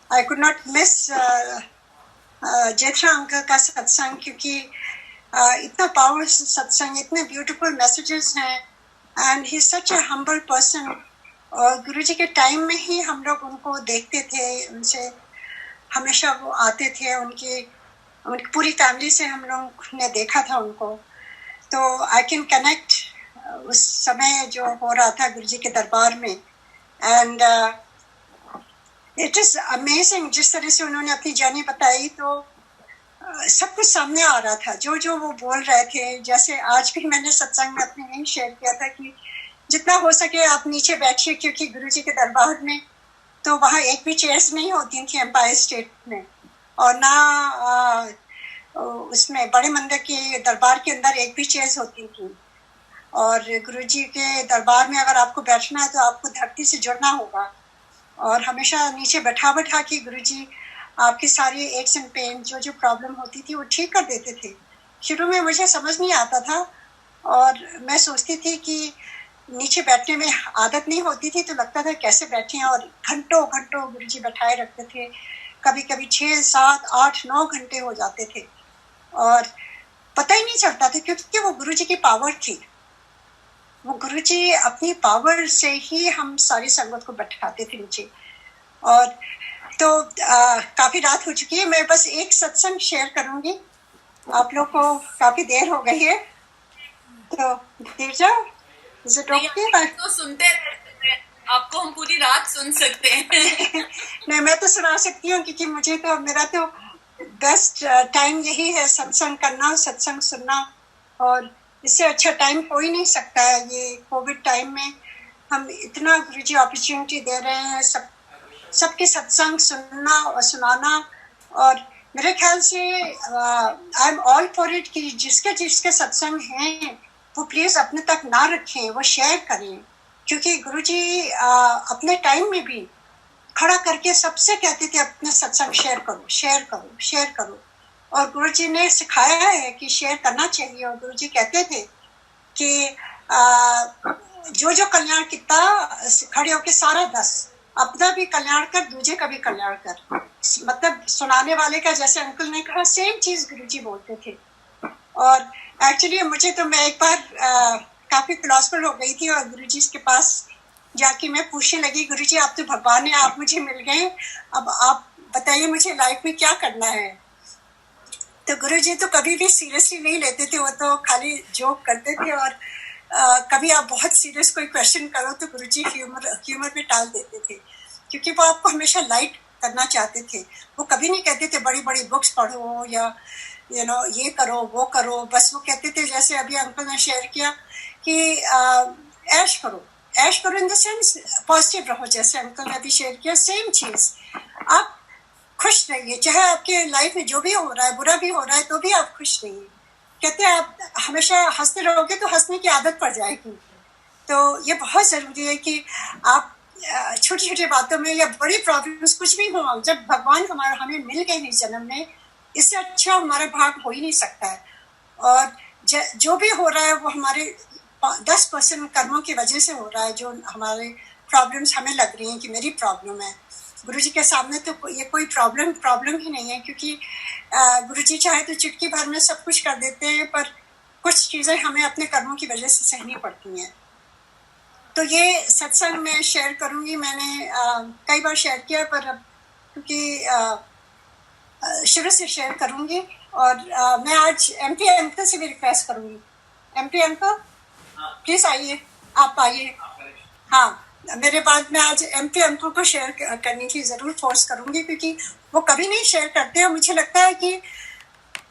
I could not miss Jetha uncle का सत्संग, क्योंकि इतना पावर सत्संग, इतने ब्यूटीफुल मैसेजेस हैं, and he is such a humble person. और गुरुजी के टाइम में ही हम लोग उनको देखते थे, उनसे हमेशा वो आते थे, उनकी पूरी फैमिली से हम लोग ने देखा था उनको। तो आई कैन कनेक्ट उस समय जो हो रहा था गुरुजी के दरबार में, एंड इट इज अमेजिंग जिस तरह से उन्होंने अपनी जर्नी बताई। तो सब कुछ सामने आ रहा था, जो जो वो बोल रहे थे। जैसे आज भी मैंने सत्संग में अपने यही शेयर किया था कि जितना हो सके आप नीचे बैठिए, क्योंकि गुरुजी के दरबार में तो वहाँ एक भी चेयर्स नहीं होती थी एम्पायर स्टेट में, और ना उसमें बड़े मंदिर के दरबार के अंदर एक भी चेयर्स होती थी। और गुरुजी के दरबार में अगर आपको बैठना है तो आपको धरती से जुड़ना होगा, और हमेशा नीचे बैठा बैठा के गुरुजी आपकी सारी एक्स एंड पेन, जो जो प्रॉब्लम होती थी वो ठीक कर देते थे। शुरू में मुझे समझ नहीं आता था, और मैं सोचती थी कि नीचे बैठने में आदत नहीं होती थी, तो लगता था कैसे बैठे हैं, और घंटों घंटों गुरुजी बैठाए रखते थे। कभी कभी 6, 7, 8, 9 घंटे हो जाते थे, और पता ही नहीं चलता था, क्योंकि वो गुरुजी की पावर थी। वो गुरुजी अपनी पावर से ही हम सारी संगत को बैठाते थे नीचे। और तो काफी रात हो चुकी है, मैं बस एक सत्संग शेयर करूंगी, आप लोग को काफी देर हो गई है, तो देर जाओ। तो सुनते रहते हैं, आपको हम पूरी रात सुन सकते हैं। नहीं, मैं तो सुना सकती हूँ, क्योंकि मुझे तो, मेरा तो बेस्ट टाइम यही है, सत्संग करना, सत्संग सुनना, और इससे अच्छा टाइम हो ही नहीं सकता है। ये कोविड टाइम में हम इतना गुरुजी अपॉर्चुनिटी दे रहे हैं, सबके सत्संग सुनना और सुनाना। और मेरे ख्याल से I am all for it कि जिसके जिसके सत्संग हैं वो प्लीज अपने तक ना रखें, वो शेयर करें, क्योंकि गुरुजी अपने टाइम में भी खड़ा करके सबसे कहते थे अपने सत्संग शेयर करो, शेयर करो, शेयर करो। और गुरुजी ने सिखाया है कि शेयर करना चाहिए। और गुरुजी कहते थे कि जो जो कल्याण किता खड़े होके सारा दस, अपना भी कल्याण कर, दूजे का भी कल्याण कर। मतलब सुनाने वाले का, जैसे अंकल ने कहा, सेम चीज गुरुजी बोलते थे। और एक्चुअली मुझे तो, मैं एक बार काफी फिलोसफर हो गई थी, और गुरुजी के पास जाके मैं पूछने लगी, गुरुजी आप तो भगवान हैं, आप मुझे मिल गए, अब आप बताइए मुझे लाइफ में क्या करना है। तो गुरुजी तो कभी भी सीरियसली नहीं लेते थे, वो तो खाली जोक करते थे। और कभी आप बहुत सीरियस कोई क्वेश्चन करो तो गुरुजी ह्यूमर में टाल देते थे, क्योंकि वो आपको हमेशा लाइट करना चाहते थे। वो कभी नहीं कहते थे बड़ी बड़ी बुक्स पढ़ो या ये करो वो करो। बस वो कहते थे, जैसे अभी अंकल ने शेयर किया कि ऐश करो, ऐश करो इन द सेंस पॉजिटिव रहो, जैसे अंकल ने अभी शेयर किया, सेम चीज। आप खुश रहिए, चाहे आपके लाइफ में जो भी हो रहा है, बुरा भी हो रहा है, तो भी आप खुश रहिए। कहते हैं आप हमेशा हंसते रहोगे तो हंसने की आदत पड़ जाएगी। तो ये बहुत जरूरी है कि आप छोटी छोटी बातों में या बड़ी प्रॉब्लम्स कुछ भी हो, जब भगवान हमें मिल गए इस जन्म में, इससे अच्छा हमारा भाग हो ही नहीं सकता है। और जो भी हो रहा है वो हमारे 10% कर्मों की वजह से हो रहा है। जो हमारे प्रॉब्लम्स हमें लग रही हैं कि मेरी प्रॉब्लम है, गुरुजी के सामने तो ये कोई प्रॉब्लम ही नहीं है, क्योंकि गुरुजी चाहे तो चुटकी भर में सब कुछ कर देते हैं, पर कुछ चीजें हमें अपने कर्मों की वजह से सहनी पड़ती हैं। तो ये सत्संग में शेयर करूंगी, मैंने कई बार शेयर किया, पर अब क्योंकि शुरू से शेयर करूंगी। और मैं आज MP अंकल से भी रिक्वेस्ट करूंगी, MP अंकल प्लीज आइए, आप आइए। हाँ, मेरे बाद में आज MP अंकल को शेयर करने की जरूर फोर्स करूंगी, क्योंकि वो कभी नहीं शेयर करते। और मुझे लगता है कि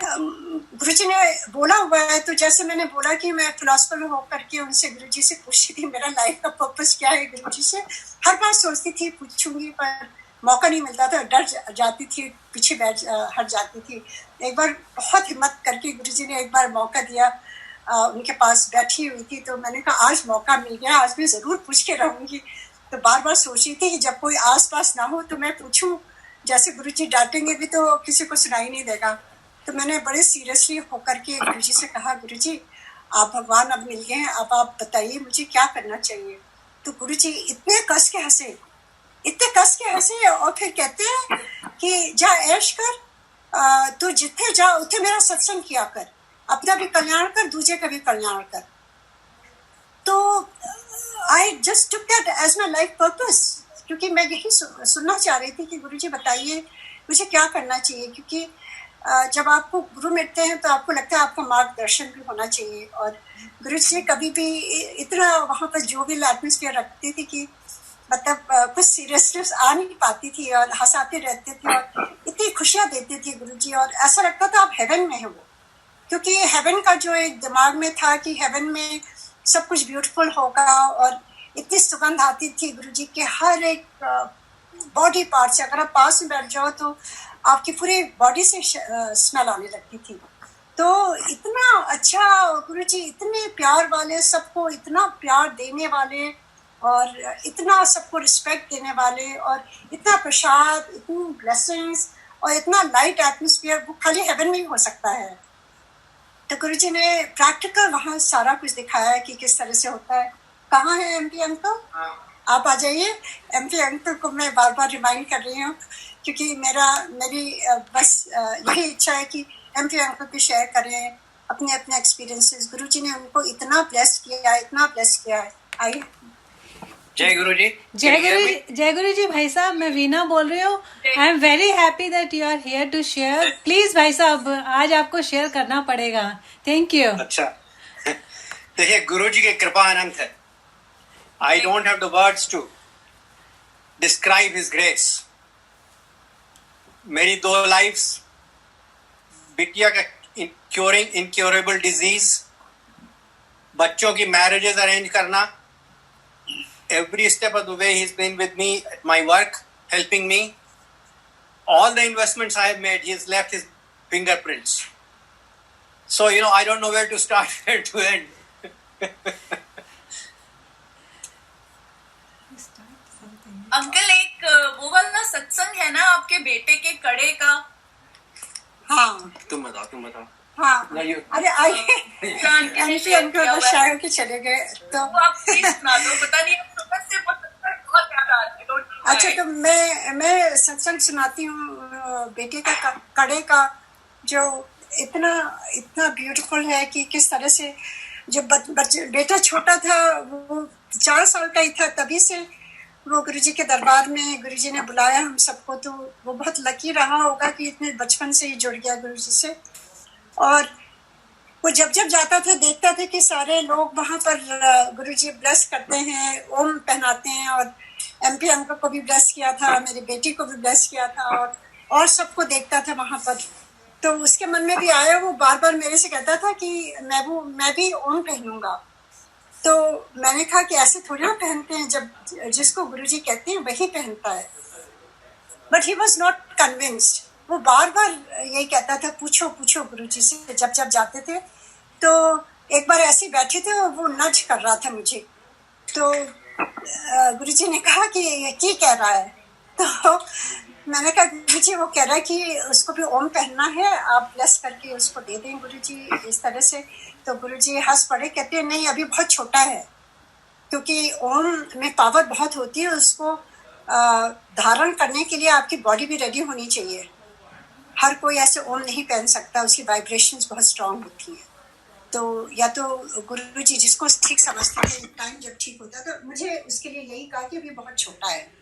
गुरुजी ने बोला हुआ है, तो जैसे मैंने बोला कि मैं फिलोसफर होकर के उनसे, गुरुजी से पूछती थी मेरा लाइफ का पर्पस क्या है। गुरुजी से हर बार सोचती थी पूछूंगी, पर मौका नहीं मिलता था, डर जाती थी, पीछे हट जाती थी। एक बार बहुत हिम्मत करके गुरुजी ने एक बार मौका दिया, उनके पास बैठी हुई थी, तो मैंने कहा आज मौका मिल गया, आज मैं जरूर पूछ के रहूंगी। तो बार बार सोच रही थी कि जब कोई आस पास ना हो तो मैं पूछूं, जैसे गुरुजी डांटेंगे भी तो किसी को सुनाई नहीं देगा। तो मैंने बड़े सीरियसली होकर के गुरुजी से कहा, गुरुजी आप भगवान अब मिल गए हैं, अब आप बताइए मुझे क्या करना चाहिए। तो गुरुजी इतने कस के हंसे, इतने कस के हंसे और फिर कहते हैं कि जा ऐश कर, तू जिथे जा उथे मेरा सत्संग किया कर, अपना भी कल्याण कर, दूसरे का भी कल्याण कर। तो I just took that as my life purpose, क्योंकि मैं यही सुनना चाह रही थी कि गुरुजी बताइए मुझे क्या करना चाहिए, क्योंकि जब आपको गुरु मिलते हैं तो आपको लगता है आपका मार्गदर्शन भी होना चाहिए। और गुरु जी कभी भी इतना वहाँ पर जो भी एटमोसफियर रखती थी कि मतलब कुछ सीरियसनेस आ नहीं पाती थी और हंसाते रहते थे और इतनी खुशियाँ देते थे गुरु जी, और ऐसा लगता था आप हेवन में हो वो, क्योंकि हेवन का जो एक दिमाग में था कि हेवन में सब कुछ ब्यूटीफुल होगा, और इतनी सुगंध आती थी गुरु जी के हर एक बॉडी पार्ट से। अगर आप पास में बैठ जाओ तो आपकी पूरी बॉडी से स्मेल आने लगती थी। तो इतना अच्छा गुरुजी, इतने प्यार वाले, सबको इतना प्यार देने वाले और इतना सबको रिस्पेक्ट देने वाले, और इतना प्रसाद, इतनी ब्लेसिंग्स और इतना लाइट एटमोसफियर, वो खाली हेवन में ही हो सकता है। तो गुरुजी ने प्रैक्टिकल वहाँ सारा कुछ दिखाया है कि किस तरह से होता है। कहाँ है एमपी अंकल? आप आ जाइए। एमपी अंकल को मैं बार बार रिमाइंड कर रही हूँ क्योंकि मेरी बस यही इच्छा है कि एमपी अंकल भी शेयर करें अपने अपने एक्सपीरियंसेस। गुरुजी ने उनको इतना ब्लेस किया है, इतना ब्लेस किया है। आइए। जय गुरु जी। जय गुरु जी। भाई साहब, मैं वीना बोल रही हूँ। I am very happy that you are here to share. Please भाई साहब, आज आपको शेयर करना पड़ेगा। Thank you. अच्छा, देखिए गुरु जी की कृपा अनंत है। I don't have the words to describe his grace. मेरी 2 लाइफ्स, बिटिया का क्योरिंग इनक्योरेबल डिजीज, बच्चों की मैरिजेस अरेंज करना, every step of the way he's been with me at my work, helping me. All the investments I have made, he's left his fingerprints. So, I don't know where to start, where to end. Uncle, एक वो वाला सत्संग है ना आपके बेटे के कड़े का? हाँ, तुम बताओ। हाँ, अरे आइए। अंकल तो शायद के चले गए, तो आप प्लीज सुना दो। पता नहीं से बहुत याद आती है। अच्छा, तो मैं सत्संग सुनाती हूँ बेटे का कड़े का, जो इतना इतना ब्यूटीफुल है कि किस तरह से जब बेटा छोटा था, वो 4 साल का ही था, तभी से वो गुरुजी के दरबार में गुरुजी ने बुलाया हम सबको। तो वो बहुत लकी रहा होगा कि इतने बचपन से ही जुड़ गया गुरुजी से। और वो जब जाता था देखता था कि सारे लोग वहाँ पर गुरुजी ब्लेस करते हैं, ओम पहनाते हैं, और एमपी अंकल को भी ब्लेस किया था, मेरी बेटी को भी ब्लेस किया था, और सबको देखता था वहाँ पर। तो उसके मन में भी आया, वो बार बार मेरे से कहता था कि मैं भी ओम पहनूंगा। तो मैंने कहा कि ऐसे थोड़ी ना पहनते हैं, जब जिसको गुरुजी कहते हैं वही पहनता है। But he was not convinced. वो बार बार यही कहता था, पूछो गुरुजी से। जब जाते थे तो एक बार ऐसे बैठे थे और वो नज कर रहा था मुझे, तो गुरुजी ने कहा कि ये क्या कह रहा है? तो मैंने कहा गुरुजी वो कह रहा है कि उसको भी ओम पहनना है, आप ब्लेस करके उसको दे दें गुरुजी, इस तरह से। तो गुरुजी हंस पड़े, कहते हैं नहीं, अभी बहुत छोटा है, क्योंकि ओम में पावर बहुत होती है, उसको धारण करने के लिए आपकी बॉडी भी रेडी होनी चाहिए। हर कोई ऐसे ओम नहीं पहन सकता, उसकी वाइब्रेशंस बहुत स्ट्रांग होती हैं। तो या तो गुरुजी जिसको ठीक समझते थे, टाइम जब ठीक होता, तो मुझे उसके लिए यही कहा कि अभी बहुत छोटा है।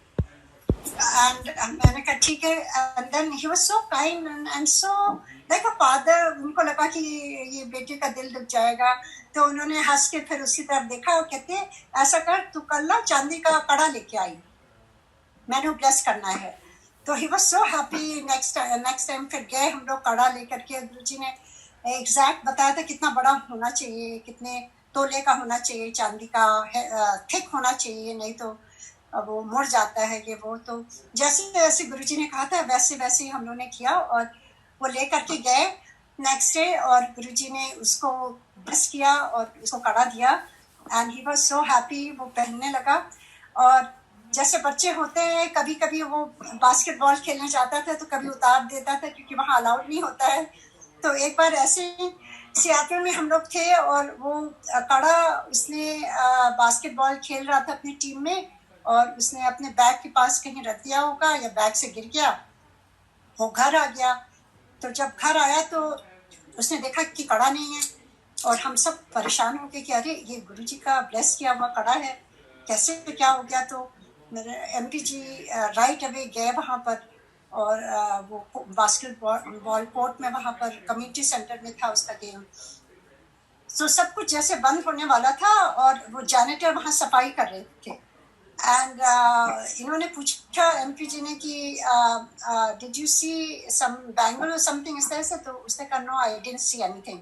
एंड मैंने कहा ठीक है। And then he was so kind and so like a father. उनको लगा कि ये बेटे का दिल दुख जाएगा, तो उन्होंने हंस के फिर उसकी तरफ देखा और कहते ऐसा कर, तू कल ना चांदी का कड़ा लेके आई, मैंने ब्लेस करना है। तो ही was so happy. Next time फिर गए हम लोग कड़ा लेकर के। गुरुजी ने एग्जैक्ट बताया था कितना बड़ा होना चाहिए, कितने तोले का होना चाहिए, चांदी का थिक होना चाहिए, नहीं तो वो मुड़ जाता है कि वो। तो जैसे जैसे गुरुजी ने कहा था वैसे वैसे ही हम लोगों ने किया, और वो ले करके गए नेक्स्ट डे, और गुरुजी ने उसको ब्लेस किया और उसको कड़ा दिया। And he was so happy. वो पहनने लगा, और जैसे बच्चे होते हैं, कभी कभी वो बास्केटबॉल खेलने जाता था तो कभी उतार देता था, क्योंकि वहाँ अलाउड नहीं होता है। तो एक बार ऐसे सियाटल में हम लोग थे, और वो कड़ा उसने बास्केटबॉल खेल रहा था अपनी टीम में, और उसने अपने बैग के पास कहीं रख दिया होगा या बैग से गिर गया, वो घर आ गया। तो जब घर आया तो उसने देखा कि कड़ा नहीं है, और हम सब परेशान हो गए कि अरे ये गुरुजी का ब्लेस किया हुआ कड़ा है, कैसे क्या हो गया। तो मेरे एमपी जी राइट अवे गए वहाँ पर, और वो बास्केटबॉल कोर्ट में वहाँ पर कम्युनिटी सेंटर में था उसका गेम। तो सब कुछ जैसे बंद होने वाला था और वो जैनिटर वहाँ सफाई कर रहे थे, एंड इन्होंने पूछा एमपी जी ने कि did you see some bangle और समथिंग इस तरह से। तो उसने कहा no I didn't see anything.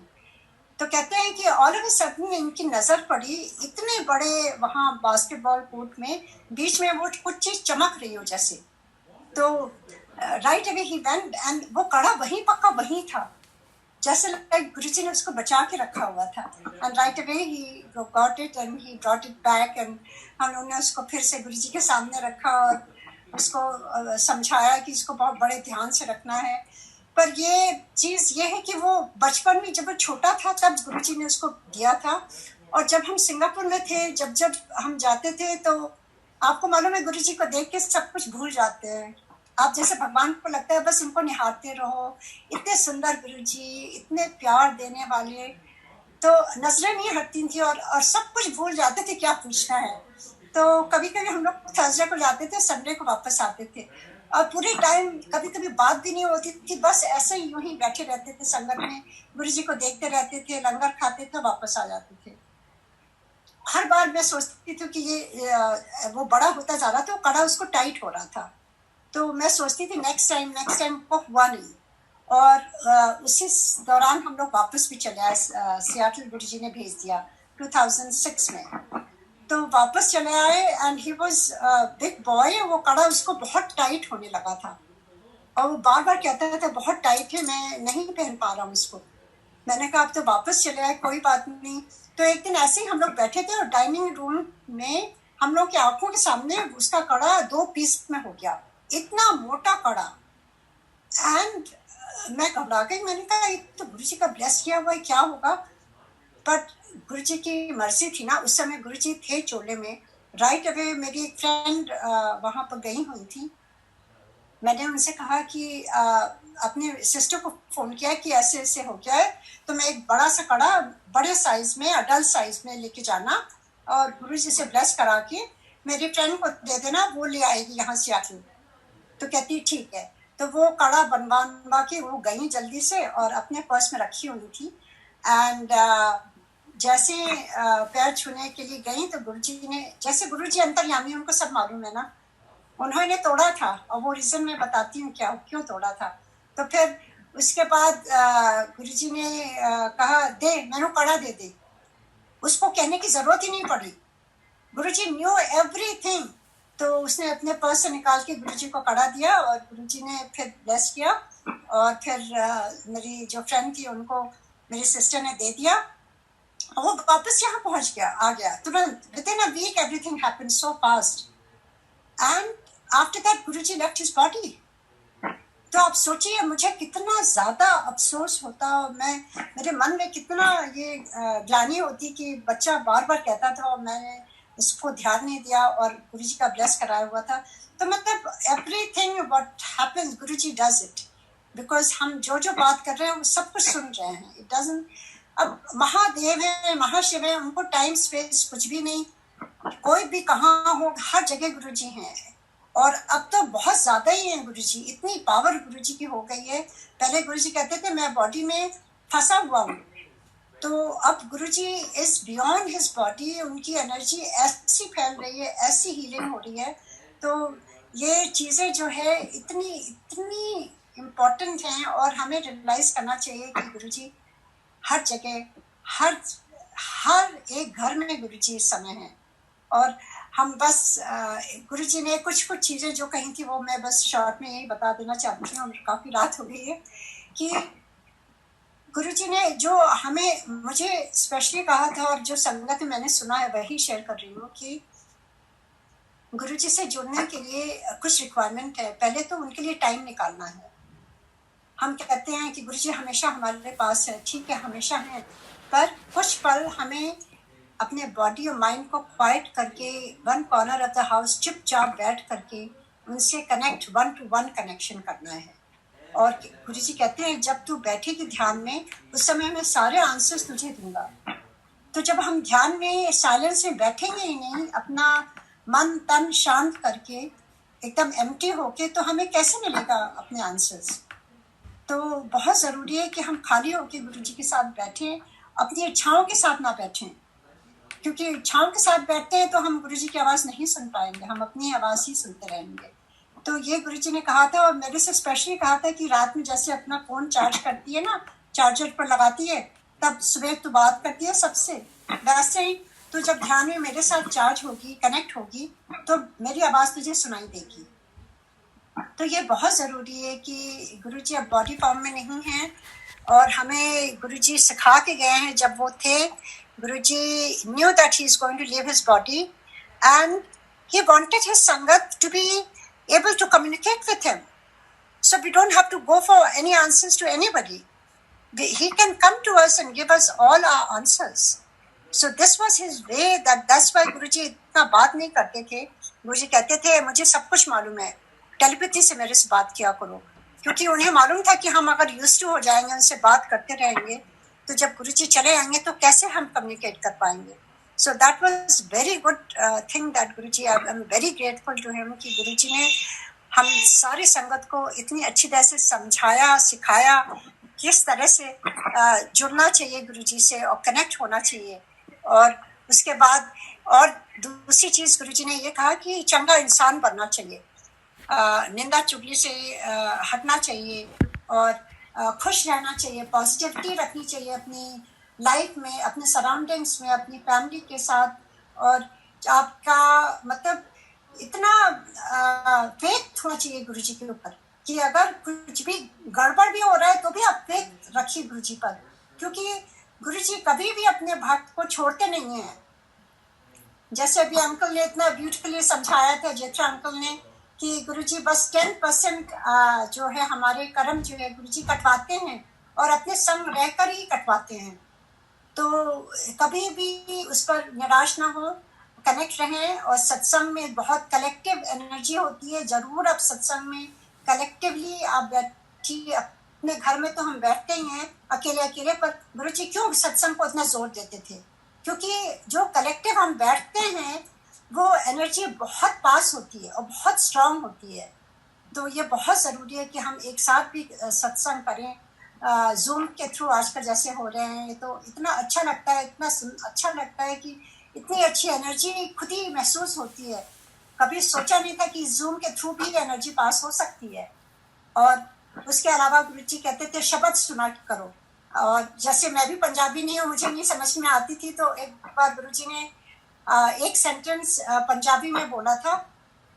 तो कहते हैं कि ऑल ऑफ अ सडन इनकी नजर पड़ी इतने बड़े वहाँ बास्केटबॉल कोर्ट में बीच में वो कुछ चीज चमक रही हो जैसे। तो right away he went, and वो कड़ा वहीं पक्का वहीं था, जैसे लाइक गुरुजी ने उसको बचा के रखा हुआ था। And right away he got it and he brought it back, and हम लोगों ने उसको फिर से गुरुजी के सामने रखा और उसको समझाया कि इसको बहुत बड़े ध्यान से रखना है। पर ये चीज ये है कि वो बचपन में जब वो छोटा था तब गुरुजी ने उसको दिया था, और जब हम सिंगापुर में थे, जब जब हम जाते थे तो आपको मालूम है गुरुजी को देख के सब कुछ भूल जाते हैं। आप जैसे भगवान को लगता है बस उनको निहारते रहो, इतने सुंदर गुरुजी, इतने प्यार देने वाले, तो नजरें नहीं हटती थी और सब कुछ भूल जाते थे क्या पूछना है। तो कभी कभी हम लोग थर्सडे को जाते थे, संडे को वापस आते थे, और पूरे टाइम कभी कभी बात भी नहीं होती थी, बस ऐसे ही यूं ही बैठे रहते थे संगत में, गुरुजी को देखते रहते थे, लंगर खाते थे, वापस आ जाते थे। हर बार मैं सोचती थी कि ये वो बड़ा होता जा रहा था, कड़ा उसको टाइट हो रहा था, तो मैं सोचती थी नेक्स्ट टाइम वो हुआ नहीं। और उसी दौरान हम लोग वापस भी चले आए, सियाटल गुरुजी ने भेज दिया 2006 में। तो वापस चले आए and he was big boy, वो कड़ा उसको बहुत टाइट होने लगा था, और वो बार बार कहता था बहुत टाइट है, मैं नहीं पहन पा रहा हूँ इसको। मैंने कहा अब तो वापस चले आए, कोई बात नहीं। तो एक दिन ऐसे ही हम लोग बैठे थे और डाइनिंग रूम में हम लोग की आंखों के सामने उसका कड़ा 2 पीस में हो गया, इतना मोटा कड़ा। एंड मैं घबरा गई, मैंने कहा ये तो गुरुजी का ब्लेस किया हुआ है, क्या होगा। बट गुरुजी की मर्जी थी ना, उस समय गुरुजी थे चोले में। राइट अवे मेरी एक फ्रेंड वहां पर गई हुई थी, मैंने उनसे कहा कि अपने सिस्टर को फोन किया कि ऐसे ऐसे हो गया है, तो मैं एक बड़ा सा कड़ा बड़े साइज में, अडल्ट साइज में लेके जाना और गुरुजी से ब्लेस करा के मेरी फ्रेंड को दे देना, वो ले आएगी यहाँ से आके। तो कहती ठीक है। तो वो कड़ा बनवा के वो गई जल्दी से और अपने पर्स में रखी हुई थी। एंड जैसे पैर छूने के लिए गई तो गुरुजी ने, जैसे गुरुजी अंतर्यामी, उनको सब मालूम है ना, उन्होंने तोड़ा था, और वो रीजन मैं बताती हूँ क्या क्यों तोड़ा था। तो फिर उसके बाद गुरुजी ने कहा दे, मैंने कड़ा दे दे, उसको कहने की जरूरत ही नहीं पड़ी, गुरुजी न्यू एवरीथिंग। तो उसने अपने पर्स से निकाल के गुरुजी को कड़ा दिया और गुरुजी ने फिर ब्लेस किया, और फिर मेरी जो फ्रेंड थी उनको मेरी सिस्टर ने दे दिया, और वो वापस यहाँ पहुंच गया, आ गया तुरंत। Within a week everything happened so fast, and after that गुरुजी लेफ्ट हिज बॉडी। तो आप सोचिए मुझे कितना ज्यादा अफसोस होता, मैं मेरे मन में कितना ये ग्लानि होती कि बच्चा बार बार कहता था और मैंने उसको ध्यान नहीं दिया और गुरुजी का ब्लेस कराया हुआ था। तो मतलब everything what happens Guruji does it, because हम जो जो बात कर रहे हैं वो सब कुछ सुन रहे हैं। इट डजंट, अब महादेव है, महाशिव है, उनको टाइम स्पेस कुछ भी नहीं, कोई भी कहाँ हो, हर जगह गुरुजी हैं। और अब तो बहुत ज्यादा ही है गुरुजी, इतनी पावर गुरुजी की हो गई है। पहले गुरुजी कहते थे मैं बॉडी में फंसा हुआ हूँ, तो अब गुरुजी इज बियॉन्ड हिज बॉडी, उनकी एनर्जी ऐसी फैल रही है, ऐसी हीलिंग हो रही है। तो ये चीजें जो है इतनी इतनी इम्पोर्टेंट हैं, और हमें रियलाइज करना चाहिए कि गुरुजी हर जगह, हर एक घर में गुरुजी इस समय है। और हम बस गुरुजी ने कुछ चीजें जो कही थी वो मैं बस शॉर्ट में यही बता देना चाहती हूँ, काफी रात हो गई है, कि गुरुजी ने जो हमें, मुझे स्पेशली कहा था और जो संगत में मैंने सुना है वही शेयर कर रही हूँ, कि गुरुजी से जुड़ने के लिए कुछ रिक्वायरमेंट है। पहले तो उनके लिए टाइम निकालना है। हम कहते हैं कि गुरुजी हमेशा हमारे पास है, ठीक है हमेशा है, पर कुछ पल हमें अपने बॉडी और माइंड को क्वाइट करके one corner of the house चुपचाप बैठ करके उनसे connect, one two one connection करना है। और गुरु जी कहते हैं जब तू बैठेगी ध्यान में उस समय मैं सारे आंसर्स तुझे दूंगा। तो जब हम ध्यान में साइलेंस में बैठेंगे ही नहीं, अपना मन तन शांत करके एकदम एम्प्टी होके, तो हमें कैसे मिलेगा अपने आंसर्स। तो बहुत ज़रूरी है कि हम खाली होके गुरु जी के साथ बैठें, अपनी इच्छाओं के साथ ना बैठें, क्योंकि इच्छाओं के साथ बैठते हैं तो हम गुरु जी की आवाज़ नहीं सुन पाएंगे, हम अपनी आवाज़ ही सुनते रहेंगे। तो ये गुरु जी ने कहा था, और मेरे से स्पेशली कहा था कि रात में जैसे अपना फ़ोन चार्ज करती है ना, चार्जर पर लगाती है, तब सुबह तो बात करती है सबसे, वैसे ही तो जब ध्यान में मेरे साथ चार्ज होगी, कनेक्ट होगी, तो मेरी आवाज़ तुझे सुनाई देगी। तो ये बहुत ज़रूरी है कि गुरु जी अब बॉडी फॉर्म में नहीं हैं, और हमें गुरु जी सिखा के गए हैं। जब वो थे, Guru ji knew that he is going to leave his body and he wanted his sangat to be able to communicate with him, so we don't have to go for any answers to anybody. He can come to us and give us all our answers. So this was his way, that's why Guruji इतना बात नहीं करते थे। गुरुजी कहते थे मुझे सब कुछ मालूम है, टेलीपैथी से मेरे से बात किया करो, क्योंकि उन्हें मालूम था कि हम अगर यूज्ड टू हो जाएंगे, उनसे बात करते रहेंगे, तो जब गुरुजी चले आएंगे तो कैसे हम कम्युनिकेट कर पाएंगे। So that was very good thing that Guruji, I'm very grateful to him कि गुरुजी ने हम सारी संगत को इतनी अच्छी तरह से समझाया, सिखाया किस तरह से जुड़ना चाहिए गुरुजी से और कनेक्ट होना चाहिए। और उसके बाद और दूसरी चीज़ गुरुजी ने ये कहा कि चंगा इंसान बनना चाहिए, निंदा चुगली से हटना चाहिए, और खुश रहना चाहिए, पॉजिटिविटी रखनी चाहिए अपनी लाइफ में, अपने सराउंडिंग्स में, अपनी फैमिली के साथ। और आपका मतलब इतना फेथ होना चाहिए गुरु जी के ऊपर कि अगर कुछ भी गड़बड़ भी हो रहा है तो भी आप फेथ रखिए गुरु जी पर, क्योंकि गुरु जी कभी भी अपने भक्त को छोड़ते नहीं हैं। जैसे अभी अंकल ने इतना ब्यूटीफुली समझाया था, जेठा अंकल ने, कि गुरु जी बस 10% जो है हमारे कर्म जो है गुरु जी कटवाते हैं, और अपने संग रहकर ही कटवाते हैं। तो कभी भी उस पर निराश ना हो, कनेक्ट रहें। और सत्संग में बहुत कलेक्टिव एनर्जी होती है, ज़रूर आप सत्संग में कलेक्टिवली आप बैठिए। अपने घर में तो हम बैठते ही हैं अकेले अकेले, पर गुरु जी क्यों सत्संग को इतना जोर देते थे, क्योंकि जो कलेक्टिव हम बैठते हैं वो एनर्जी बहुत पास होती है और बहुत स्ट्रांग होती है। तो ये बहुत ज़रूरी है कि हम एक साथ भी सत्संग करें। जूम के थ्रू आजकल जैसे हो रहे हैं, तो इतना अच्छा लगता है, इतना अच्छा लगता है कि इतनी अच्छी एनर्जी खुद ही महसूस होती है। कभी सोचा नहीं था कि जूम के थ्रू भी एनर्जी पास हो सकती है। और उसके अलावा गुरु जी कहते थे शब्द सुना करो। और जैसे मैं भी पंजाबी नहीं हूँ, मुझे नहीं समझ में आती थी, तो एक बार गुरु जी ने एक सेंटेंस पंजाबी में बोला था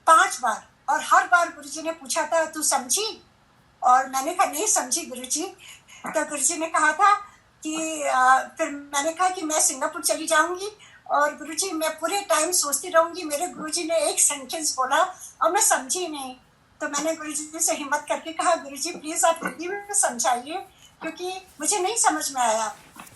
5 बार, और हर बार गुरु जी ने पूछा था तू समझी, और मैंने कहा नहीं समझी गुरु जी। तो गुरु जी ने कहा था कि फिर मैंने कहा कि मैं सिंगापुर चली जाऊंगी, और गुरु जी मैं पूरे टाइम सोचती रहूंगी, मेरे गुरु जी ने एक सेंटेंस बोला और मैं समझी नहीं। तो मैंने गुरु जी से हिम्मत करके कहा गुरु जी प्लीज़ आप हिंदी में समझाइए, क्योंकि मुझे नहीं समझ में आया।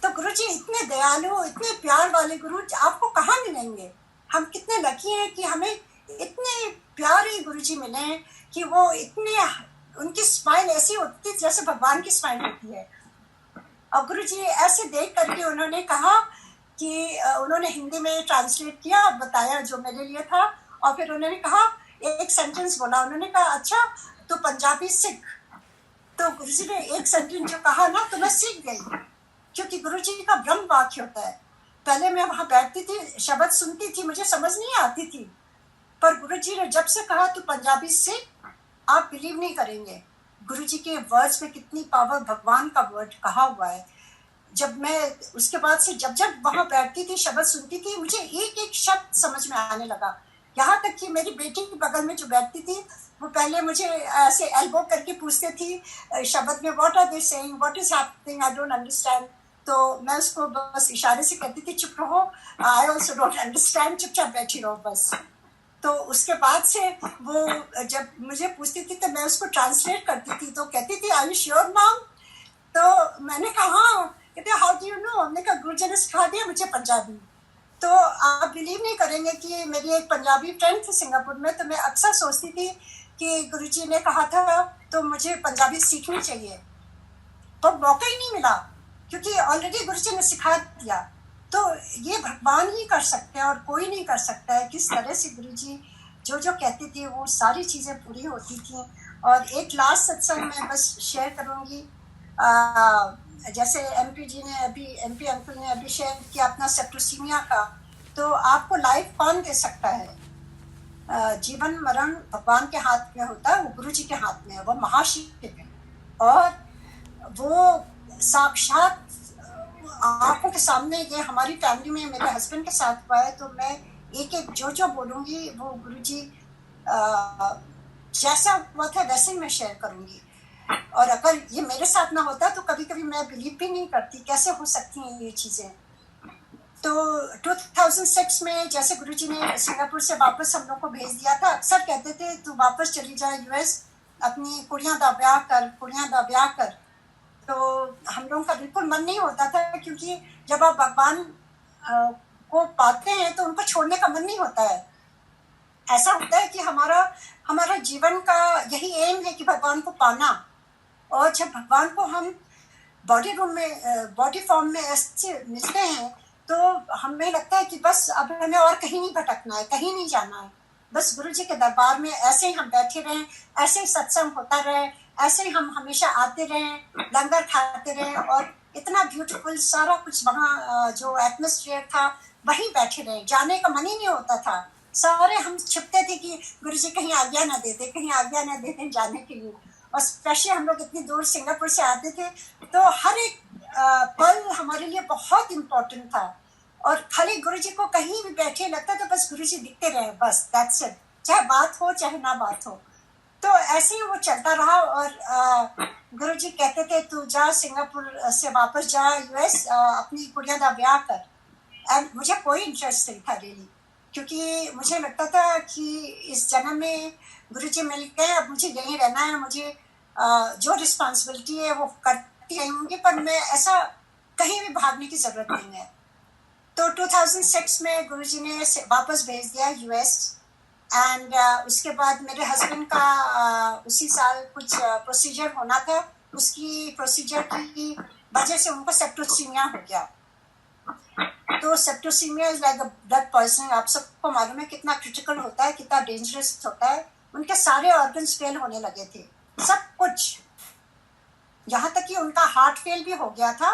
तो गुरु जी इतने दयालु, इतने प्यार वाले गुरु आपको कहाँ मिलेंगे। हम कितने लकी हैं कि हमें इतने प्यारे गुरु जी मिले हैं, कि वो इतने, उनकी स्माइल ऐसी होती है जैसे भगवान की स्माइल होती है। और गुरु जी ऐसे देख करके उन्होंने कहा कि उन्होंने हिंदी में ट्रांसलेट किया, बताया जो मेरे लिए था, और फिर उन्होंने कहा एक सेंटेंस बोला, उन्होंने कहा अच्छा तो पंजाबी सीख। तो गुरु जी ने एक सेंटेंस जो कहा ना, तो मैं सीख गई, क्योंकि गुरु जी का ब्रह्म वाक्य होता है। पहले मैं वहाँ बैठती थी, शब्द सुनती थी, मुझे समझ नहीं आती थी, पर गुरु जी ने जब से कहा तो पंजाबी सीख, आप बिलीव नहीं करेंगे गुरु जी के वर्ड्स में कितनी पावर, भगवान का वर्ड कहा हुआ है। जब मैं उसके बाद से जब जब वहाँ बैठती थी, शब्द सुनती थी, मुझे एक एक शब्द समझ में आने लगा। यहाँ तक कि मेरी बेटी के बगल में जो बैठती थी, वो पहले मुझे ऐसे एल्बो करके पूछती थी शब्द में what are they saying, what is happening, I don't understand. तो मैं उसको बस इशारे से कहती थी चुप रहो, आई ऑल्सो डोंट अंडरस्टैंड, चुपचाप बैठी रहो बस। तो उसके बाद से वो जब मुझे पूछती थी तो मैं उसको ट्रांसलेट करती थी। तो कहती थी आर यू श्योर मॉम? तो मैंने कहा हाँ। कहते हाउ डू यू नो? हमने कहा गुरु जी ने सिखा दिया मुझे पंजाबी। तो आप बिलीव नहीं करेंगे कि मेरी एक पंजाबी फ्रेंड थी सिंगापुर में, तो मैं अक्सर सोचती थी कि गुरुजी ने कहा था तो मुझे पंजाबी सीखनी चाहिए, तो मौका ही नहीं मिला क्योंकि ऑलरेडी गुरुजी ने सिखा दिया। तो ये भगवान ही कर सकते हैं और कोई नहीं कर सकता है। किस तरह से गुरुजी जो जो कहते थे वो सारी चीज़ें पूरी होती थी। और एक लास्ट सत्संग मैं बस शेयर करूँगी, जैसे एमपी जी ने अभी, एमपी अंकल ने अभी शेयर किया अपना सेप्टोसीमिया का, तो आपको लाइफ कौन दे सकता है? जीवन मरण भगवान के हाथ में होता है, वो गुरु जी के हाथ में है, वो महाशिव है और वो साक्षात आंखों के सामने। ये हमारी फैमिली में मेरे हस्बैंड के साथ हुआ है, तो मैं एक एक जो जो बोलूँगी वो गुरु जी जैसा हुआ था वैसे ही मैं शेयर करूँगी। और अगर ये मेरे साथ ना होता तो कभी कभी मैं बिलीव भी नहीं करती कैसे हो सकती हैं ये चीज़ें। तो 2006 में जैसे गुरुजी ने सिंगापुर से वापस हम लोग को भेज दिया था, अक्सर कहते थे तू वापस चली जा यूएस, अपनी कुड़ियाँ दा ब्याह कर, कुड़ियाँ दा ब्याह कर। तो हम लोगों का बिल्कुल मन नहीं होता था क्योंकि जब आप भगवान को पाते हैं तो उनको छोड़ने का मन नहीं होता है। ऐसा होता है कि हमारा जीवन का यही एम है कि भगवान को पाना। और जब भगवान को हम बॉडी फॉर्म में ऐसे मिलते हैं तो हमें लगता है कि बस अब हमें और कहीं नहीं भटकना है, कहीं नहीं जाना है, बस गुरु जी के दरबार में ऐसे ही हम बैठे रहें, ऐसे ही सत्संग होता रहे, ऐसे ही हम हमेशा आते रहें, लंगर खाते रहें और इतना ब्यूटीफुल सारा कुछ वहाँ जो एटमोसफियर था वहीं बैठे रहें। जाने का मन ही नहीं होता था। सारे हम छिपते थे कि गुरु जी कहीं आज्ञा ना देते, कहीं आज्ञा ना देते जाने के लिए। और स्पेशली हम लोग इतनी दूर सिंगापुर से आते थे तो हर एक पल हमारे लिए बहुत इम्पोर्टेंट था। और खाली गुरुजी को कहीं भी बैठे लगता तो बस गुरुजी दिखते रहे, बस दैट्स इट, चाहे बात हो चाहे ना बात हो। तो ऐसे ही वो चलता रहा। और गुरुजी कहते थे तू जा सिंगापुर से वापस जा यूएस, अपनी कुड़िया का ब्याह कर। एंड मुझे कोई इंटरेस्ट नहीं था रियली, क्योंकि मुझे लगता था कि इस जन्म में गुरुजी मिल गए, अब मुझे यहीं रहना है, मुझे जो रिस्पॉन्सिबिलिटी है वो करती रहूंगी, पर मैं ऐसा कहीं भी भागने की जरूरत नहीं है। तो 2006 में गुरुजी ने वापस भेज दिया यूएस। एंड उसके बाद मेरे हस्बैंड का उसी साल कुछ प्रोसीजर होना था, उसकी प्रोसीजर की वजह से उनको सेप्टोसीमिया हो गया। तो septicaemia is like blood poisoning, आप सबको मालूम है कितना क्रिटिकल होता है, कितना डेंजरस होता है। उनके सारे ऑर्गन्स फेल होने लगे थे, सब कुछ, यहाँ तक कि उनका हार्ट फेल भी हो गया था।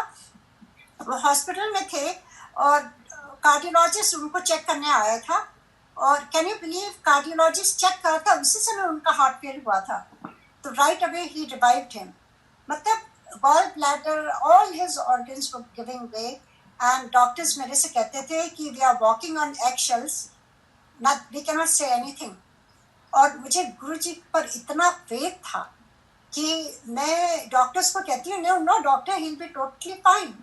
वो हॉस्पिटल में थे और कार्डियोलॉजिस्ट उनको चेक करने आया था। और can you believe, cardiologist check कर था उसी समय उनका हार्ट फेल हुआ था। तो राइट अवे ही रिवाइव्ड हिम। मतलब gall bladder, all his organs were giving way. And doctors मेरे से कहते थे कि we are walking on eggshells, not we can not say anything. और मुझे गुरुजी पर इतना फेथ था कि मैं डॉक्टर्स को कहती हूँ no doctor, he will be totally fine.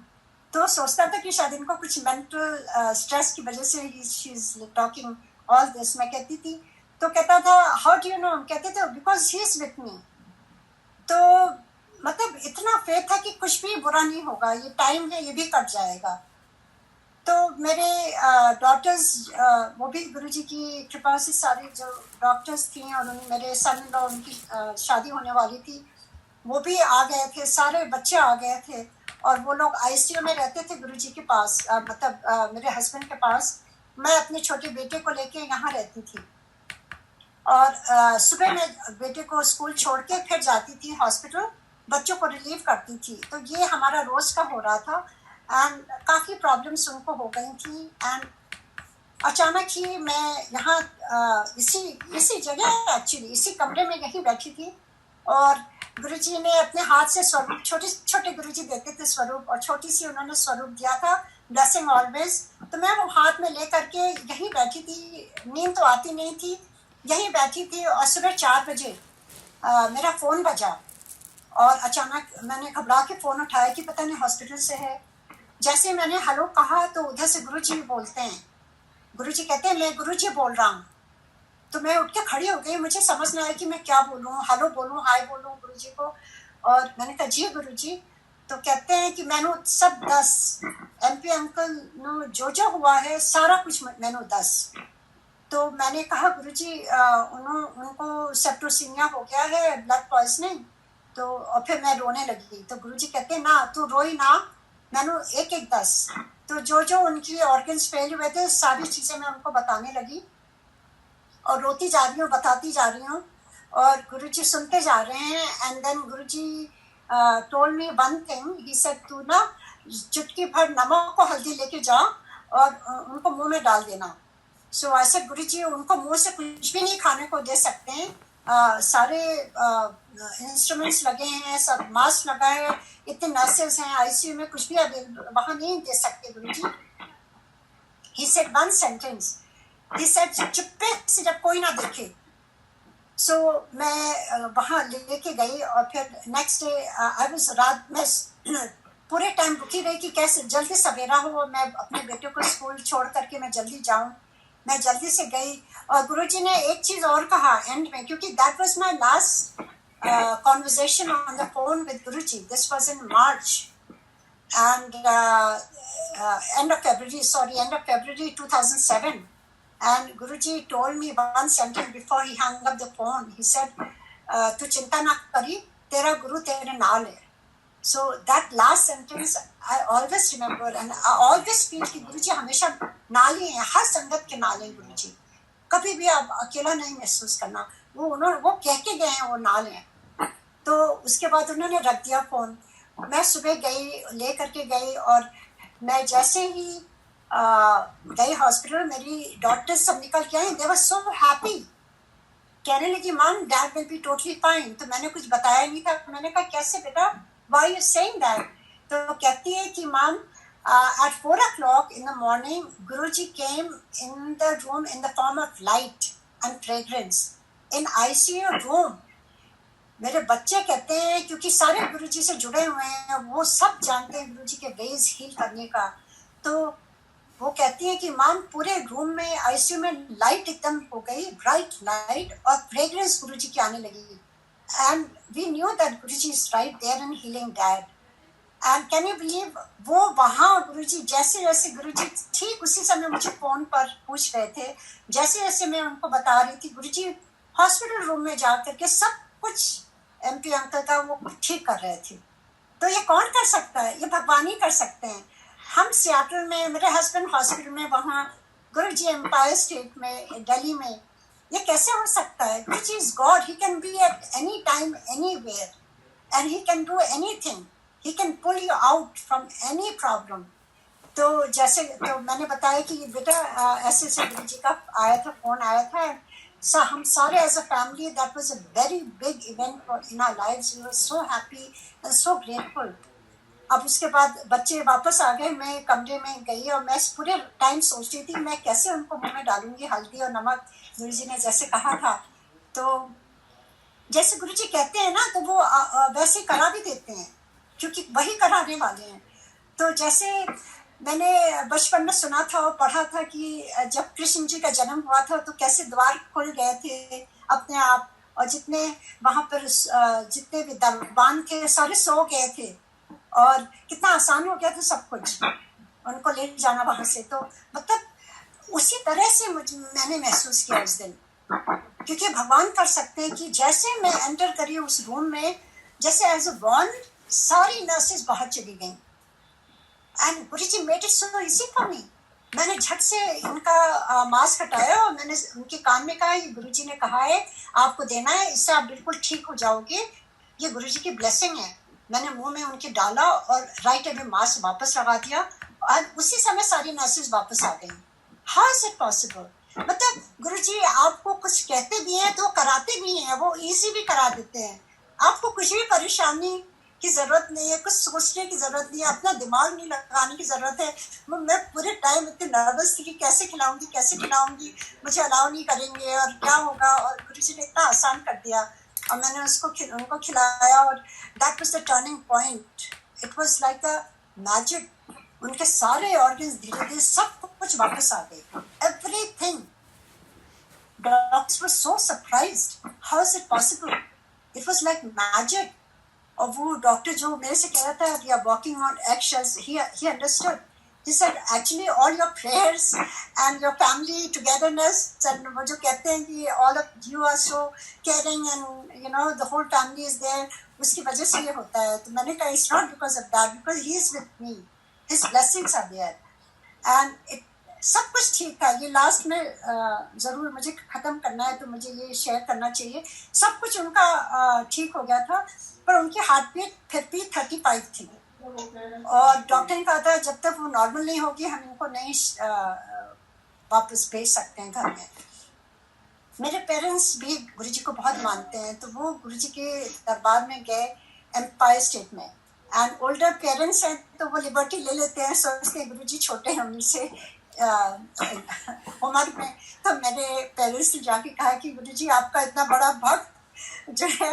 तो सोचता था कि शायद इनको कुछ मेंटल स्ट्रेस की वजह से she is talking all this. मैं कहती थी तो कहता था हाउ डू यू नो, कहते थे because he is with me. तो मतलब इतना फेथ था कि कुछ भी बुरा नहीं होगा, ये टाइम है, ये भी कट जाएगा। तो मेरे डॉक्टर्स, वो भी गुरुजी की कृपा से सारे जो डॉक्टर्स थी, और मेरे सन इन लॉ, उनकी शादी होने वाली थी, वो भी आ गए थे, सारे बच्चे आ गए थे। और वो लोग आईसीयू में रहते थे गुरुजी के पास, मतलब मेरे हस्बैंड के पास। मैं अपने छोटे बेटे को लेके यहाँ रहती थी और सुबह में बेटे को स्कूल छोड़ के फिर जाती थी हॉस्पिटल, बच्चों को रिलीव करती थी। तो ये हमारा रोज का हो रहा था। एंड काफ़ी प्रॉब्लम्स उनको हो गई थी। एंड अचानक ही मैं यहाँ इसी जगह, एक्चुअली इसी कमरे में यहीं बैठी थी, और गुरुजी ने अपने हाथ से स्वरूप, छोटे छोटे गुरुजी देते थे स्वरूप, और छोटी सी उन्होंने स्वरूप दिया था, ब्लेसिंग ऑलवेज। तो मैं वो हाथ में ले करके यहीं बैठी थी, नींद तो आती नहीं थी, यहीं बैठी थी। और सुबह 4 बजे मेरा फ़ोन बजा और अचानक मैंने घबरा के फ़ोन उठाया कि पता नहीं हॉस्पिटल से है। जैसे मैंने हेलो कहा तो उधर से गुरुजी बोलते हैं, गुरुजी कहते हैं मैं गुरुजी बोल रहा हूँ। तो मैं उठ के खड़ी हो गई, मुझे समझ नहीं आया कि मैं क्या बोलूँ, हेलो बोलूँ, हाय बोलूँ गुरुजी को। और मैंने कहा जी गुरुजी। तो कहते हैं कि मैंने सब 10 एमपी अंकल नो जो हुआ है सारा कुछ मैंने 10। तो मैंने कहा गुरुजी उनको सेप्टोसीमिया हो गया है, ब्लड पॉइजनिंग। तो और फिर मैं रोने लगी। तो गुरुजी कहते हैं ना तू रोई ना, मैंने एक 10। तो जो उनकी ऑर्गन्स फेल हुए थे सारी चीजें मैं उनको बताने लगी और रोती जा रही हूँ, बताती जा रही हूँ और गुरुजी सुनते जा रहे हैं। And then Guruji told me one thing, he said तू ना चुटकी भर नमक को हल्दी लेके जा और उनको मुंह में डाल देना। सो ऐसे गुरुजी उनको मुंह से कुछ भी नहीं खाने को दे सकते हैं, सारे इंस्ट्रूमेंट्स लगे हैं, सब मास्क लगा है, इतने नर्सेस हैं आईसीयू में, कुछ भी वहां नहीं दे सकते Guruji. He said one sentence, he said चुप्पे से जब कोई ना देखे। सो मैं वहां लेके गई और फिर नेक्स्ट डे आई वाज रात में पूरे टाइम रुकी रही कि कैसे जल्दी सवेरा हो, मैं अपने बेटे को स्कूल छोड़ करके मैं जल्दी जाऊं। मैं जल्दी से गई और गुरुजी ने एक चीज और कहा एंड में, क्योंकि that was my last conversation on the phone with Guruji. This was in March and end of February 2007. And Guruji told me one sentence before he hung up the phone. He said, "Tu चिंता ना करी, तेरा गुरु तेरे नाल है." So that last sentence I always remember and I always feel कि गुरुजी हमेशा नाल ही हैं, हर संगत के नाल हैं गुरुजी। कभी भी आप अकेला नहीं महसूस करना, वो कह के गए हैं वो नाल हैं। तो उसके बाद उन्होंने रख दिया फोन। मैं सुबह गई, ले करके गई और मैं जैसे ही गई हॉस्पिटल, मेरी डॉक्टर्स सब निकल के आए, दे वर सो हैप्पी। कहने लगी ma'am dad will be totally fine. तो मैंने कुछ बताया नहीं था। मैंने कहा कैसे बेटा, व्हाई यू सेइंग दैट? तो कहती है कि ma'am at 4 o'clock in the morning Guruji came in the room in the form of light and fragrance in ICU room। मेरे बच्चे कहते हैं, क्योंकि सारे गुरुजी से जुड़े हुए हैं, वो सब जानते हैं गुरुजी के वेज हील करने का। तो वो कहती है कि मैम पूरे रूम में आईसीयू में लाइट एकदम हो गई, ब्राइट लाइट, और फ्रेग्रेंस गुरुजी की आने लगी। And we knew that Guruji is right there in healing dad. And can you believe, वो वहाँ गुरुजी जैसे जैसे गुरुजी ठीक उसी समय मुझे फोन पर पूछ रहे थे, जैसे जैसे मैं उनको बता रही थी, गुरुजी हॉस्पिटल रूम में जा करके सब कुछ एमपी अंकल का वो ठीक कर रहे थे। तो ये कौन कर सकता है? ये भगवान ही कर सकते हैं। हम सियाटल में, मेरे हस्बैंड हॉस्पिटल में, वहाँ गुरुजी एम्पायर स्टेट में, दिल्ली में, ये कैसे हो सकता है? Guruji is God, he can be at any time anywhere and he can do anything, he can pull you out from any problem. तो जैसे तो मैंने बताया कि बेटा ऐसे ऐसे गुरुजी का आया था, फोन आया था। So हम सारे as a family, that was a very big event in our lives. We were so happy and so grateful. अब उसके बाद बच्चे वापस आ गए, मैं कमरे में गई और मैं पूरे टाइम सोच रही थी मैं कैसे उनको मुंह में डालूंगी हल्दी और नमक, गुरुजी ने जैसे कहा था। तो जैसे गुरुजी कहते हैं ना, तो वो वैसे करा भी देते हैं, क्योंकि वही कराने वाले हैं। तो जैसे मैंने बचपन में सुना था और पढ़ा था कि जब कृष्ण जी का जन्म हुआ था तो कैसे द्वार खुल गए थे अपने आप, और जितने वहां पर जितने भी दरबान थे सारे सो गए थे और कितना आसान हो गया था सब कुछ उनको ले जाना वहां से। तो मतलब उसी तरह से मैंने महसूस किया उस दिन, क्योंकि भगवान कर सकते हैं कि जैसे मैं एंटर करी उस रूम में, जैसे एज अ बॉर्न सारी नर्सेस बाहर चली गई। And Guruji made it so easy for me. मैंने झट से इनका मास्क हटाया और मैंने उनके कान में कहा, ये गुरुजी ने कहा है आपको देना है, इससे आप बिल्कुल ठीक हो जाओगे, ये गुरुजी की ब्लेसिंग है। मैंने मुंह में उनके डाला और राइट अवे मास्क वापस लगा दिया और उसी समय सारी नर्सेज वापस आ गई। How is it possible? मतलब गुरुजी आपको कुछ कहते भी हैं तो कराते भी हैं, वो इजी भी करा देते हैं। आपको कुछ भी परेशानी की जरूरत नहीं है, कुछ सोचने की जरूरत नहीं है, अपना दिमाग नहीं लगाने की जरूरत है। मैं पूरे टाइम इतनी नर्वस थी कि कैसे खिलाऊंगी, मुझे अलाउ नहीं करेंगे और क्या होगा, और गुरुजी ने इतना आसान कर दिया और मैंने उनको खिलाया और that was the turning point. It was like a magic. उनके सारे ऑर्गन्स धीरे धीरे सब कुछ वापस आ गए, everything. Doctors were so surprised, how is it possible? It was like magic. और वो डॉक्टर जो मेरे से कह रहा था we are walking on eggshells, he understood. He said actually all your prayers and your family togetherness, and वो जो कहते हैं कि all of you are so caring and you know the whole family is there, उसकी वजह से ये होता है. तो मैंने कहा it's not because of that, because he is with me, his blessings are there and सब कुछ ठीक था. ये लास्ट में जरूर मुझे खत्म करना है तो मुझे ये शेयर करना चाहिए. सब कुछ उनका ठीक हो गया था, पर उनकी हार्ट बीट फिर भी 35 थी और डॉक्टर ने कहा था जब तक वो नॉर्मल नहीं होगी हम इनको नहीं वापस भेज सकते हैं घर में. मेरे पेरेंट्स भी गुरुजी को बहुत मानते हैं, तो वो गुरुजी के दरबार में गए एम्पायर स्टेट में. एंड ओल्डर पेरेंट्स हैं तो वो लिबर्टी ले लेते हैं, सोचते हैं गुरुजी छोटे हैं उनसे उम्र में. तो मेरे पेरेंट्स ने जाके कहा कि गुरुजी आपका इतना बड़ा भक्त जो है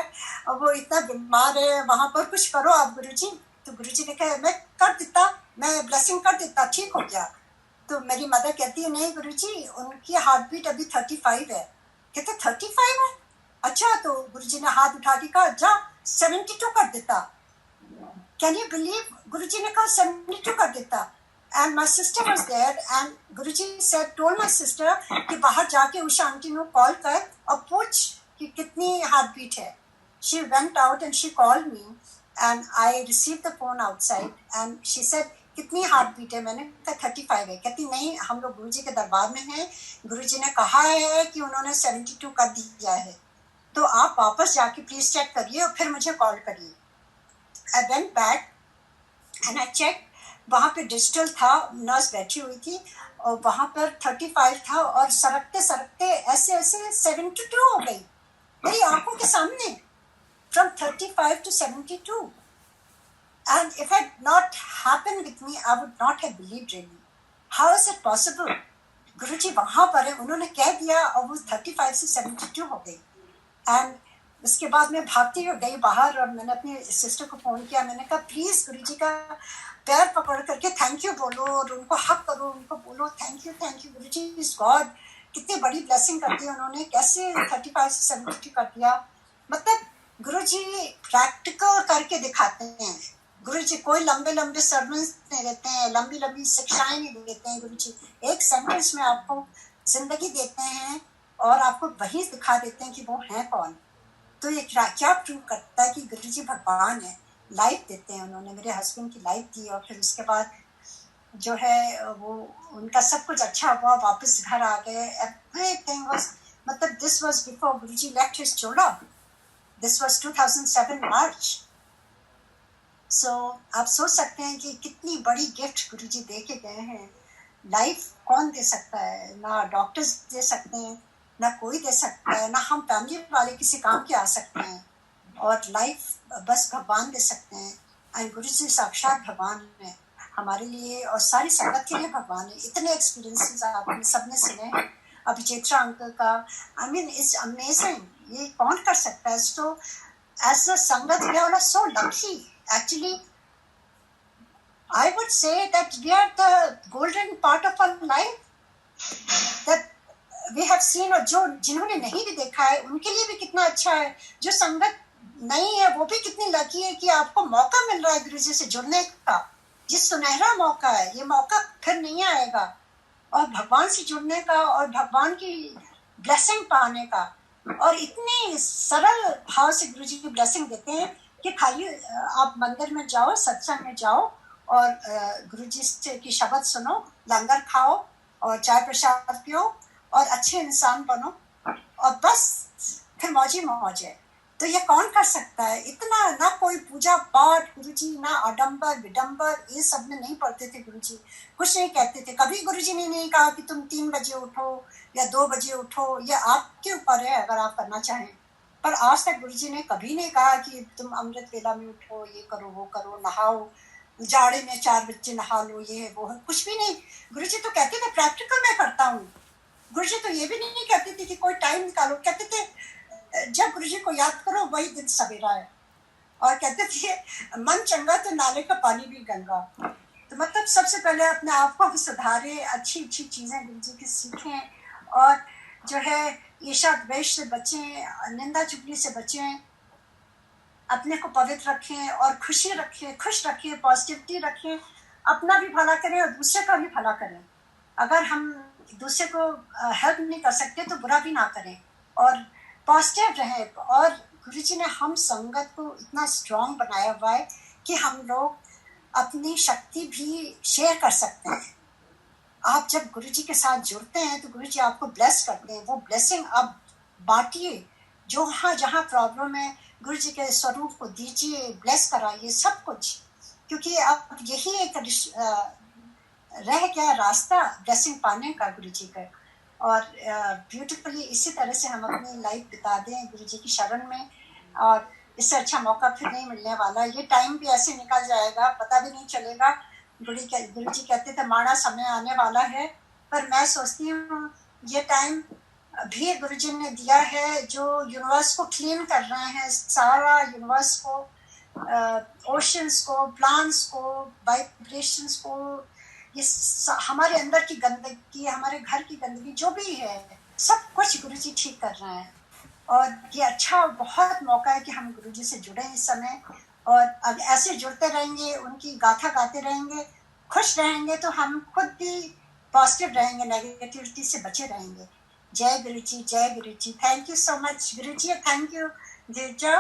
वो इतना बीमार है, वहां पर कुछ करो आप गुरुजी. तो गुरुजी ने कहा मैं कर देता, मैं ब्लेसिंग कर देता, ठीक हो गया. तो मेरी मदर कहती है नहीं गुरुजी उनकी हार्ट बीट अभी 35 है. कहते 35 है, अच्छा. तो गुरुजी ने हाथ उठा के कहा जा 72 कर देता. कैन यू बिलीव, गुरुजी ने कहा 72 कर देता. And my sister was there and Guruji said, told my sister कि बाहर जाके उषा आंटी को कॉल कर और पूछ कि कितनी हार्ट बीट है. She went out and she called me and I received the phone outside and she said कितनी हार्ट बीट है. मैंने कहा 35 है. कहती नहीं हम लोग गुरुजी के दरबार में हैं, गुरुजी ने कहा है कि उन्होंने 72 कर दिया है, तो आप वापस जाके प्लीज चेक करिए और फिर मुझे कॉल करिए. I went back and I checked. वहाँ पे डिजिटल था, नर्स बैठी हुई थी और वहाँ पर 35 था और सरकते सरकते ऐसे ऐसे 72 हो गई मेरी आंखों के सामने. From 35 to 72. And if it had not happened with me, I would not have believed really. How is it possible? गुरुजी वहाँ पर है, उन्होंने कह दिया और वो 35 से 72 हो गई. एंड उसके बाद मैं भागती गई बाहर और मैंने अपनी सिस्टर को फोन किया. मैंने कहा प्लीज गुरुजी का पैर पकड़ करके थैंक यू बोलो और उनको हक करो, उनको बोलो thank you Guruji is God. कितनी बड़ी ब्लेसिंग कर दी उन्होंने, कैसे 35 से 72 कर दिया. मतलब गुरुजी प्रैक्टिकल करके दिखाते हैं. गुरुजी कोई लंबे लंबे सर्मन्स नहीं देते हैं, लंबी लंबी शिक्षाएं नहीं देते हैं. गुरुजी एक सेंटेंस में आपको जिंदगी देते हैं और आपको वही दिखा देते हैं कि वो है कौन. तो ये क्या प्रूव करता है कि गुरुजी भगवान है. लाइफ देते हैं उन्होंने, मेरे हस्बैंड की लाइफ दी और फिर उसके बाद जो है वो उनका सब कुछ अच्छा हुआ, वापस घर आ गए. एवरीथिंग वाज, मतलब this was before Guruji left his Chola. This was 2007 मार्च. सो आप सोच सकते हैं कि कितनी बड़ी गिफ्ट गुरुजी दे के गए हैं. लाइफ कौन दे सकता है, ना डॉक्टर्स दे सकते हैं, ना कोई दे सकता है, ना हम फैमिली वाले किसी काम के आ सकते हैं. और लाइफ बस भगवान दे सकते हैं. एंड गुरुजी साक्षात भगवान है हमारे लिए और सारी संगत के लिए भगवान है. इतने एक्सपीरियंसेस आपने सबने सुने हैं अभिजेत्रा अंकल का. I mean it's amazing. ये कौन कर सकता है. So as a sangat we are so lucky. Actually I would say that we are the golden part of our life that we have seen. और जो जिन्होंने नहीं भी देखा है उनके लिए भी कितना अच्छा है. जो संगत नहीं है वो भी कितनी लकी है कि आपको मौका मिल रहा है गुरुजी से जुड़ने का. ये सुनहरा मौका है, ये मौका फिर नहीं आएगा. और भगवान से जुड़ने का और भगवान की ब्लेसिंग पाने का. और इतने सरल भाव से गुरुजी की ब्लेसिंग देते हैं कि खाली आप मंदिर में जाओ, सत्संग में जाओ और गुरुजी से की शब्द सुनो, लंगर खाओ और चाय प्रसाद पियो और अच्छे इंसान बनो और बस फिर मौजी मौज है. तो ये कौन कर सकता है इतना. ना कोई पूजा पाठ गुरुजी, ना आडंबर विडंबर, ये सब में नहीं पढ़ते थे गुरुजी. कुछ नहीं कहते थे. कभी गुरुजी ने नहीं कहा कि तुम 3 बजे उठो या 2 बजे उठो. ये आपके ऊपर है अगर आप करना चाहें. पर आज तक गुरुजी ने कभी नहीं कहा कि तुम अमृत वेला में उठो, ये करो वो करो, नहाओ, जाड़े में 4 बजे नहा लो, ये है वो है. कुछ भी नहीं. गुरुजी तो कहते थे प्रैक्टिकल मैं करता हूँ. गुरुजी तो ये भी नहीं कहते थे कि कोई टाइम निकालो. कहते थे जब गुरुजी को याद करो वही दिन सवेरा है. और कहते थे मन चंगा तो नाले का पानी भी गंगा. तो मतलब सबसे पहले अपने आप को सुधारे, अच्छी अच्छी चीजें गुरुजी की सीखें और जो है ईर्ष्या द्वेष से बचें, निंदा चुगली से बचें. अपने को पवित्र रखें और खुशी रखें, खुश रखें, पॉजिटिविटी रखें, अपना भी भला करें और दूसरे का भी भला करें। अगर हम दूसरे को हेल्प नहीं कर सकते तो बुरा भी ना करें और पॉजिटिव रहें। और गुरुजी ने हम संगत को इतना स्ट्रांग बनाया हुआ है कि हम लोग अपनी शक्ति भी शेयर कर सकते हैं। आप जब गुरुजी के साथ जुड़ते हैं तो गुरुजी आपको ब्लेस करते हैं, वो ब्लेसिंग आप बांटिए। जहाँ प्रॉब्लम है गुरुजी के स्वरूप को दीजिए, ब्लेस कराइए सब कुछ, क्योंकि अब यही एक रह गया रास्ता ब्लेसिंग पाने का गुरुजी का। और ब्यूटीफुली इसी तरह से हम अपनी लाइफ बिता दें गुरुजी की शरण में, और इससे अच्छा मौका फिर नहीं मिलने वाला। ये टाइम भी ऐसे निकल जाएगा, पता भी नहीं चलेगा। गुरुजी कहते थे माड़ा समय आने वाला है, पर मैं सोचती हूँ ये टाइम भी गुरुजी ने दिया है जो यूनिवर्स को क्लीन कर रहे हैं, सारा यूनिवर्स को, ओशंस को, प्लांट्स को, वाइब्रेशंस को, ये हमारे अंदर की गंदगी, हमारे घर की गंदगी जो भी है, सब कुछ गुरुजी ठीक कर रहे हैं। और ये अच्छा बहुत मौका है कि हम गुरुजी से जुड़े इस समय, और अब ऐसे जुड़ते रहेंगे, उनकी गाथा गाते रहेंगे, खुश रहेंगे, तो हम खुद भी पॉजिटिव रहेंगे, नेगेटिविटी से बचे रहेंगे। जय गुरुजी, जय Guruji. Thank you so much Guruji, thank you Girija.